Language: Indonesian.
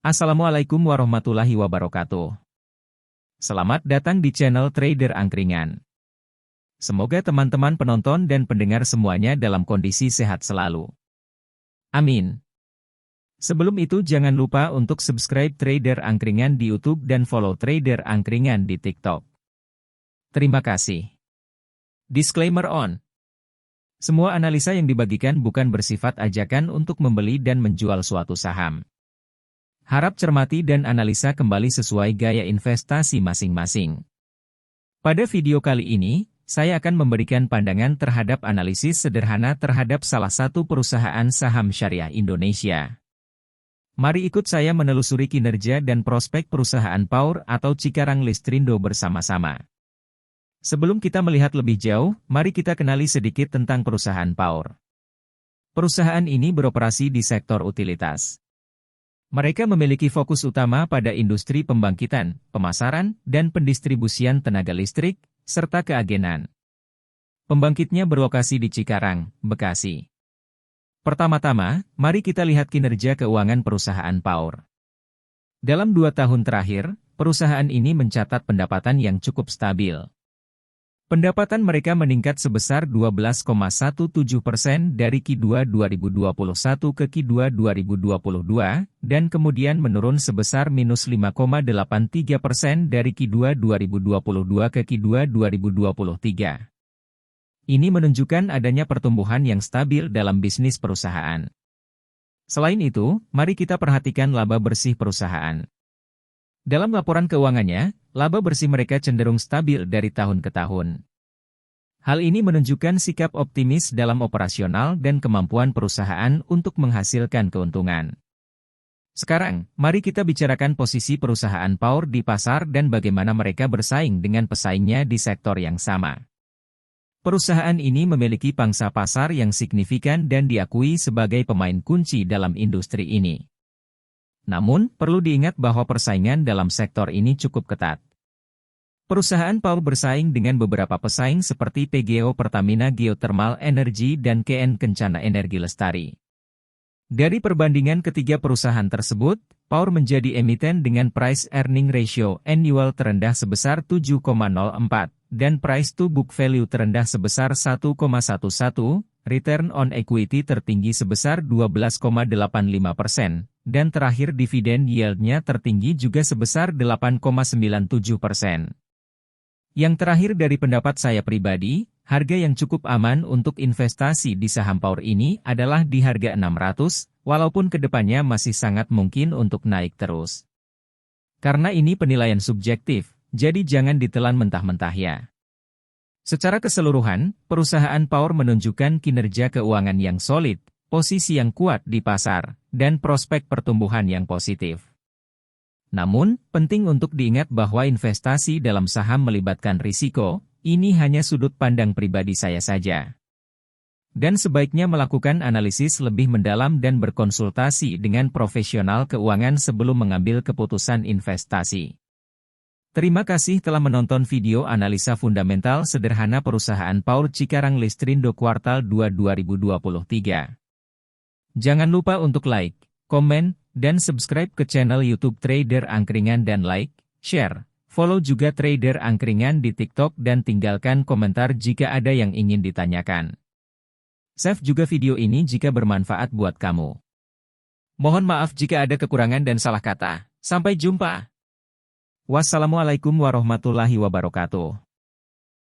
Assalamualaikum warahmatullahi wabarakatuh. Selamat datang di channel Trader Angkringan. Semoga teman-teman penonton dan pendengar semuanya dalam kondisi sehat selalu. Amin. Sebelum itu jangan lupa untuk subscribe Trader Angkringan di YouTube dan follow Trader Angkringan di TikTok. Terima kasih. Disclaimer on. Semua analisa yang dibagikan bukan bersifat ajakan untuk membeli dan menjual suatu saham. Harap cermati dan analisa kembali sesuai gaya investasi masing-masing. Pada video kali ini, saya akan memberikan pandangan terhadap analisis sederhana terhadap salah satu perusahaan saham syariah Indonesia. Mari ikut saya menelusuri kinerja dan prospek perusahaan Power atau Cikarang Listrindo bersama-sama. Sebelum kita melihat lebih jauh, mari kita kenali sedikit tentang perusahaan Power. Perusahaan ini beroperasi di sektor utilitas. Mereka memiliki fokus utama pada industri pembangkitan, pemasaran, dan pendistribusian tenaga listrik, serta keagenan. Pembangkitnya berlokasi di Cikarang, Bekasi. Pertama-tama, mari kita lihat kinerja keuangan perusahaan Power. Dalam 2 tahun terakhir, perusahaan ini mencatat pendapatan yang cukup stabil. Pendapatan mereka meningkat sebesar 12,17% dari Q2 2021 ke Q2 2022, dan kemudian menurun sebesar minus 5,83% dari Q2 2022 ke Q2 2023. Ini menunjukkan adanya pertumbuhan yang stabil dalam bisnis perusahaan. Selain itu, mari kita perhatikan laba bersih perusahaan. Dalam laporan keuangannya, laba bersih mereka cenderung stabil dari tahun ke tahun. Hal ini menunjukkan sikap optimis dalam operasional dan kemampuan perusahaan untuk menghasilkan keuntungan. Sekarang, mari kita bicarakan posisi perusahaan Power di pasar dan bagaimana mereka bersaing dengan pesaingnya di sektor yang sama. Perusahaan ini memiliki pangsa pasar yang signifikan dan diakui sebagai pemain kunci dalam industri ini. Namun, perlu diingat bahwa persaingan dalam sektor ini cukup ketat. Perusahaan Power bersaing dengan beberapa pesaing seperti PGO Pertamina Geothermal Energy dan KN Kencana Energi Lestari. Dari perbandingan ketiga perusahaan tersebut, Power menjadi emiten dengan price-earning ratio annual terendah sebesar 7,04 dan price-to-book value terendah sebesar 1,11, return on equity tertinggi sebesar 12,85%. Dan terakhir dividen yield-nya tertinggi juga sebesar 8,97%. Yang terakhir dari pendapat saya pribadi, harga yang cukup aman untuk investasi di saham Power ini adalah di harga 600, walaupun kedepannya masih sangat mungkin untuk naik terus. Karena ini penilaian subjektif, jadi jangan ditelan mentah-mentah ya. Secara keseluruhan, perusahaan Power menunjukkan kinerja keuangan yang solid, posisi yang kuat di pasar, dan prospek pertumbuhan yang positif. Namun, penting untuk diingat bahwa investasi dalam saham melibatkan risiko, ini hanya sudut pandang pribadi saya saja. Dan sebaiknya melakukan analisis lebih mendalam dan berkonsultasi dengan profesional keuangan sebelum mengambil keputusan investasi. Terima kasih telah menonton video analisa fundamental sederhana perusahaan Power Cikarang Listrindo kuartal 2 2023. Jangan lupa untuk like, komen, dan subscribe ke channel YouTube Trader Angkringan dan like, share, follow juga Trader Angkringan di TikTok dan tinggalkan komentar jika ada yang ingin ditanyakan. Save juga video ini jika bermanfaat buat kamu. Mohon maaf jika ada kekurangan dan salah kata. Sampai jumpa. Wassalamualaikum warahmatullahi wabarakatuh.